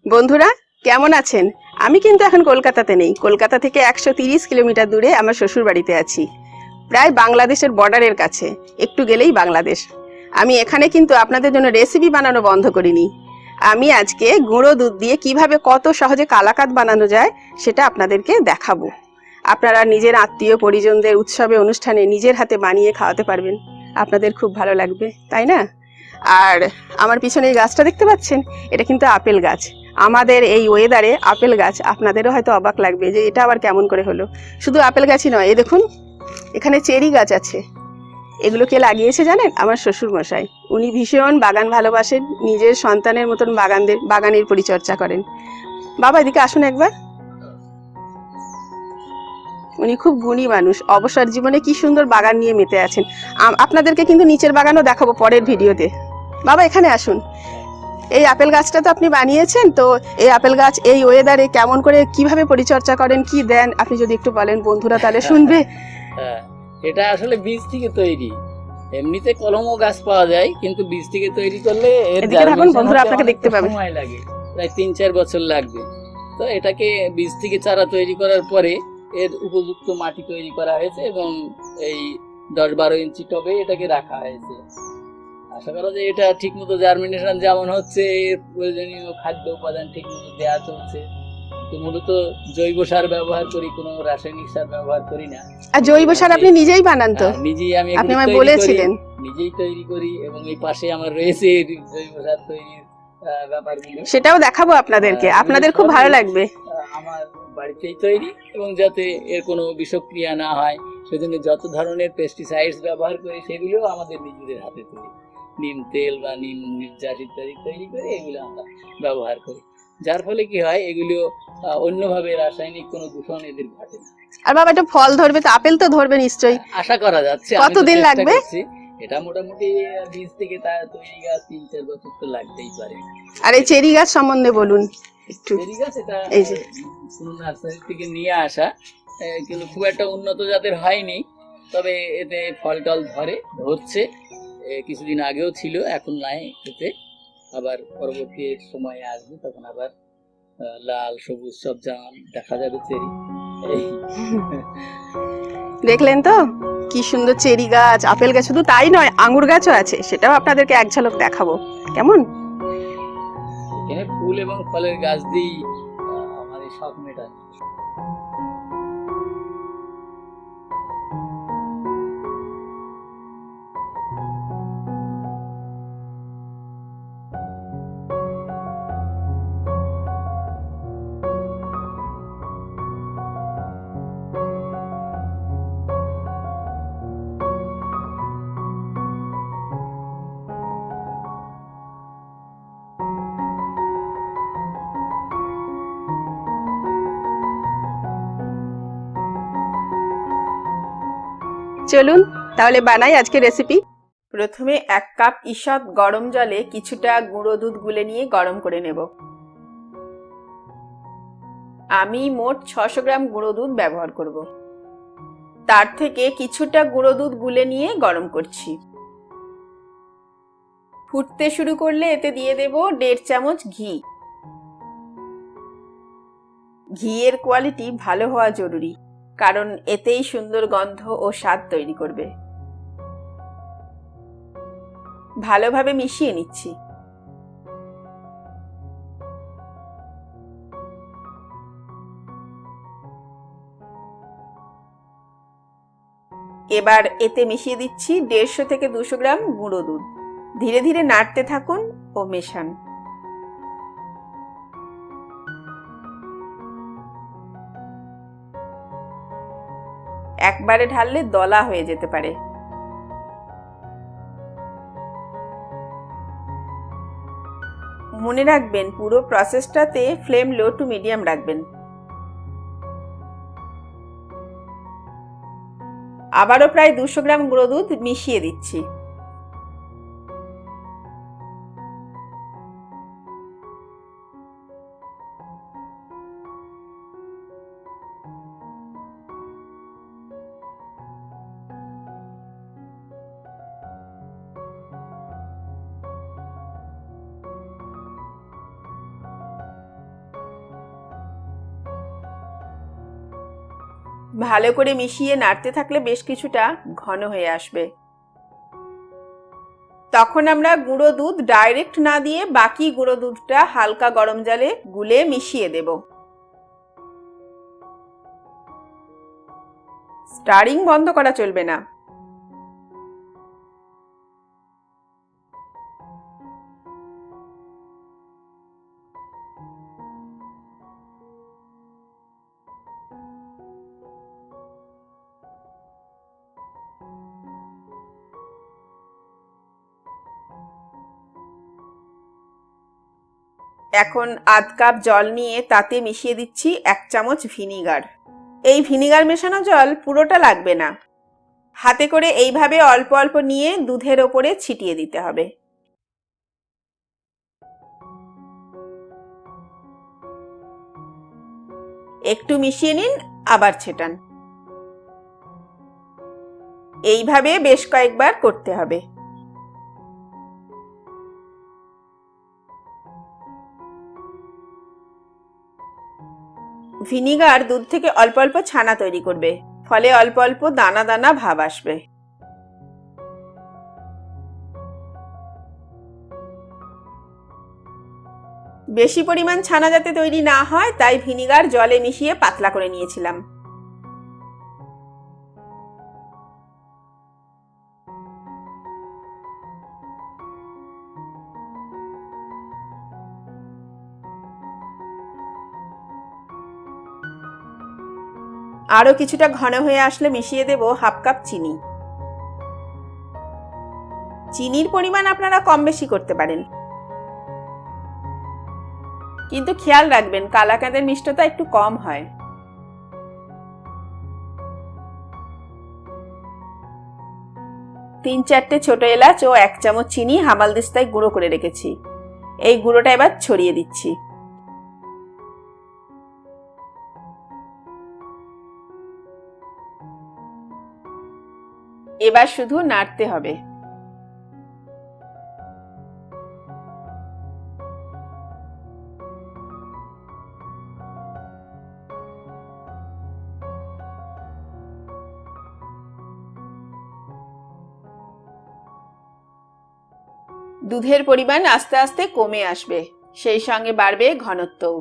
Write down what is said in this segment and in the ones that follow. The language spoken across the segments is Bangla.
বন্ধুরা কেমন আছেন? আমি কিন্তু এখন কলকাতাতে নেই। কলকাতা থেকে 130 কিলোমিটার দূরে আমার শ্বশুর বাড়িতে আছি, প্রায় বাংলাদেশের বর্ডারের কাছে, একটু গেলেই বাংলাদেশ। আমি এখানে কিন্তু আপনাদের জন্য রেসিপি বানানো বন্ধ করিনি। আমি আজকে গুঁড়ো দুধ দিয়ে কিভাবে কত সহজে কালাকাদ বানানো যায় সেটা আপনাদেরকে দেখাবো। আপনারা নিজের আত্মীয় পরিজনদের উৎসবে অনুষ্ঠানে নিজের হাতে বানিয়ে খাওয়াতে পারবেন, আপনাদের খুব ভালো লাগবে, তাই না? আর আমার পিছনে এই গাছটা দেখতে পাচ্ছেন, এটা কিন্তু আপেল গাছ। আমাদের এই ওয়েদারে আপেল গাছ আপনাদেরও হয়তো অবাক লাগবে যে এটা আবার কেমন করে হলো। শুধু আপেল গাছই নয়, এই দেখুন এখানে চেরি গাছ আছে। এগুলো কে লাগিয়েছে জানেন? আমার শ্বশুর মশাই। উনি ভীষণ বাগান ভালোবাসেন, নিজের সন্তানের মতন বাগানের পরিচর্যা করেন। বাবা এদিকে আসুন একবার। উনি খুব গুণী মানুষ, অবসর জীবনে কি সুন্দর বাগান নিয়ে মেতে আছেন। আপনাদেরকে কিন্তু নিচের বাগানও দেখাবো পরের ভিডিওতে। বাবা এখানে আসুন। এই আপেল গাছটা তো আপনি বানিয়েছেন, তো এই আপেল গাছ এই ওয়েদারে কেমন করে কিভাবে পরিচর্যা করেন, কি দেন আপনি যদি একটু বলেন, বন্ধুরা তাহলে শুনবে। এটা আসলে বীজ থেকে তৈরি। এমনিতে কলমও গাছ পাওয়া যায়, কিন্তু বীজ থেকে তৈরি করলে এর বন্ধুরা আপনাকে দেখতে পাবে, সময় লাগে, প্রায় 3-4 বছর লাগবে। তো এটাকে বীজ থেকে চারা তৈরি করার পরে এর উপযুক্ত মাটি তৈরি করা হয়েছে এবং এই 10-12 ইঞ্চি টবে এটাকে রাখা হয়েছে। আশা করা যায় এটা ঠিকমতো জার্মিনেশন যেমন হচ্ছে, এর প্রয়োজনীয় খাদ্য উপাদান ঠিকমতো দেওয়া চলছে। তো মূলত জৈব সার ব্যবহার করি, কোনো রাসায়নিক সার ব্যবহার করি না। আর জৈব সার আপনি নিজেই বানান তো? নিজেই আমি আপনি আমায় বলেছিলেন। নিজেই তৈরি করি এবং এই পাশে আমার রয়েছে জৈব সার তৈরির ব্যাপারগুলো, সেটাও দেখাবো আপনাদেরকে, আপনাদের খুব ভালো লাগবে। আমার বাড়িতেই তৈরি, এবং যাতে এর কোনো বিষক্রিয়া না হয় সেজন্য যত ধরনের পেস্টিসাইডস ব্যবহার করি সেগুলো আমাদের নিজেদের হাতে তৈরি। নিম তেল বা নিম নির্যাস ইত্যাদি তৈরি করে এগুলো আমরা ব্যবহার করি, যার ফলে কি হয় এগুলো অন্যভাবে রাসায়নিক কোনো দূষণ এদের ঘটে না। আর বাবা এটা ফল ধরবে তো? আপেল তো ধরবে নিশ্চয়ই, আশা করা যাচ্ছে। কতদিন লাগবে? এটা মোটামুটি বীজ থেকে তার তৈরি গাছ 3-4 বছর তো লাগতেই পারে। আর এই চেরি গাছ সম্বন্ধে বলুন একটু। চেরি গাছ এটা নার্সারি থেকে নিয়ে আসা, কিন্তু খুব একটা উন্নত জাতের হয়নি, তবে এতে ফল টল ধরছে। কিছুদিন আগেও ছিল, এখন নাই এতে। আবার পরবর্তী সময়ে আসবে, তখন আবার লাল সবুজ সব জাম দেখা যাবে চেরি। দেখলেন তো কি সুন্দর চেরি গাছ, আপেল গাছ, শুধু তাই নয় আঙ্গুর গাছও আছে, সেটাও আপনাদেরকে এক ঝলক দেখাবো। কেমন? এখানে ফুল এবং ফলের গাছ দিই আমাদের শখ মেটায়। চলুন তাহলে বানাই আজকে রেসিপি। প্রথমে 1 কাপ ঈষৎ গরম জলে কিছুটা গুঁড়ো দুধ গুলে নিয়ে গরম করে নেব। আমি মোট 600 গ্রাম গুঁড়ো দুধ ব্যবহার করব। তার থেকে কিছুটা গুঁড়ো দুধ গুলে নিয়ে গরম করছি। ফুটতে শুরু করলে এতে দিয়ে দেব 1.5 চামচ ঘি। ঘিয়ের কোয়ালিটি ভালো হওয়া জরুরি, কারণ এতেই সুন্দর গন্ধ ও স্বাদ তৈরি করবে। ভালোভাবে মিশিয়ে নিচ্ছি। এবার এতে মিশিয়ে দিচ্ছি 150 থেকে 200 গ্রাম গুঁড়ো দুধ। ধীরে ধীরে নাড়তে থাকুন ও মেশান। একবারে ঢাললে দলা হয়ে যেতে পারে। মনে রাখবেন পুরো প্রসেসটাতে ফ্লেম লো টু মিডিয়াম রাখবেন। আবারও প্রায় 200 গ্রাম গুঁড়ো দুধ মিশিয়ে দিচ্ছি। ভালো করে মিশিয়ে নাড়তে থাকলে বেশ কিছুটা ঘন হয়ে আসবে। তখন আমরা গুঁড়ো দুধ ডাইরেক্ট না দিয়ে বাকি গুঁড়ো দুধটা হালকা গরম জলে গুলে মিশিয়ে দেব। স্টারিং বন্ধ করা চলবে না। এখন আধ কাপ জল নিয়ে তাতে মিশিয়ে দিচ্ছি 1 চামচ ভিনিগার। এই ভিনিগার মেশানো জল পুরোটা লাগবে না, হাতে করে এইভাবে অল্প অল্প নিয়ে দুধের ওপরে ছিটিয়ে দিতে হবে। একটু মিশিয়ে নিন, আবার ছেটান। এইভাবে বেশ কয়েকবার করতে হবে। ভিনিগার দুধ থেকে অল্প অল্প ছানা তৈরি করবে, ফলে অল্প অল্প দানা দানা ভাব আসবে। বেশি পরিমাণ ছানা যাতে তৈরি না হয় তাই ভিনিগার জলে মিশিয়ে পাতলা করে নিয়েছিলাম। আরো কিছুটা ঘন হয়ে আসলে মিশিয়ে দেব হাফ কাপ চিনি। চিনির পরিমাণ আপনারা কম বেশি করতে পারেন, কিন্তু খেয়াল রাখবেন কালাকাঁদের মিষ্টতা একটু কম হয়। তিন চারটে ছোট এলাচ ও 1 চামচ চিনি হামালদিস্তায় গুঁড়ো করে রেখেছি, এই গুঁড়োটা এবার ছড়িয়ে দিচ্ছি। এবার শুধু নাড়তে হবে। দুধের পরিমাণ আস্তে আস্তে কমে আসবে, সেই সঙ্গে বাড়বে ঘনত্বও।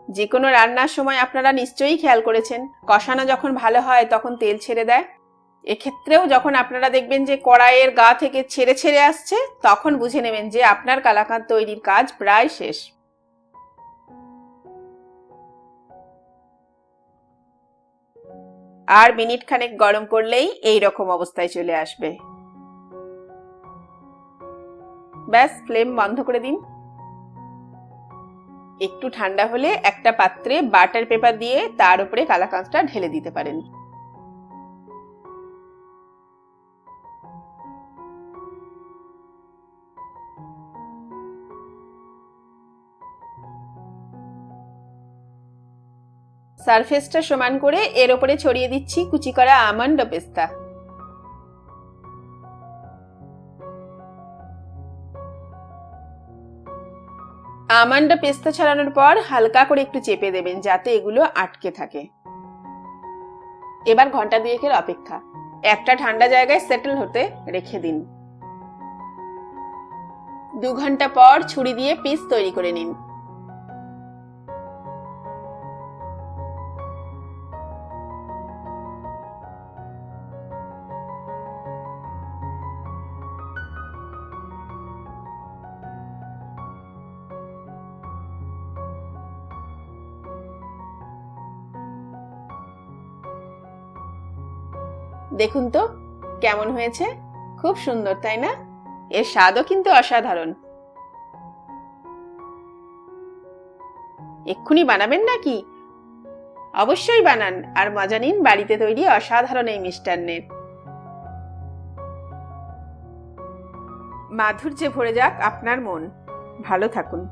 যে কোনো রান্নার সময় আপনারা নিশ্চয়ই খেয়াল করেছেন, কষানো যখন ভালো হয় তখন তেল ছেড়ে দেয়। এক্ষেত্রেও যখন আপনারা দেখবেন যে কড়াইয়ের গা থেকে ছেড়ে ছেড়ে আসছে, তখন বুঝে নেবেন যে আপনার কালাকাঁদ তৈরির কাজ প্রায় শেষ। আর মিনিট খানেক গরম করলেই এই রকম অবস্থায় চলে আসবে। ব্যাস, ফ্লেম বন্ধ করে দিন। একটু ঠান্ডা হলে একটা পাত্রে বাটার পেপার দিয়ে তার উপরে কালাকাঁদটা ঢেলে দিতে পারেন। সারফেসটা সমান করে এর উপরে ছড়িয়ে দিচ্ছি কুচি করা আমন্ড ও পেস্তা। আমন্ড ও পেস্তা ছড়ানোর পর হালকা করে একটু চেপে দেবেন যাতে এগুলো আটকে থাকে। এবার ঘন্টা দুয়েকের অপেক্ষা, একটা ঠান্ডা জায়গায় সেটেল হতে রেখে দিন। 2 ঘন্টা পর ছুরি দিয়ে পিস তৈরি করে নিন। দেখুন তো কেমন হয়েছে, খুব সুন্দর তাই না? এর স্বাদও কিন্তু অসাধারণ। এক্ষুনি বানাবেন নাকি? অবশ্যই বানান আর মজা নিন বাড়িতে তৈরি অসাধারণ এই মিষ্টান্নের। মাধুর্যে ভরে যাক আপনার মন। ভালো থাকুন।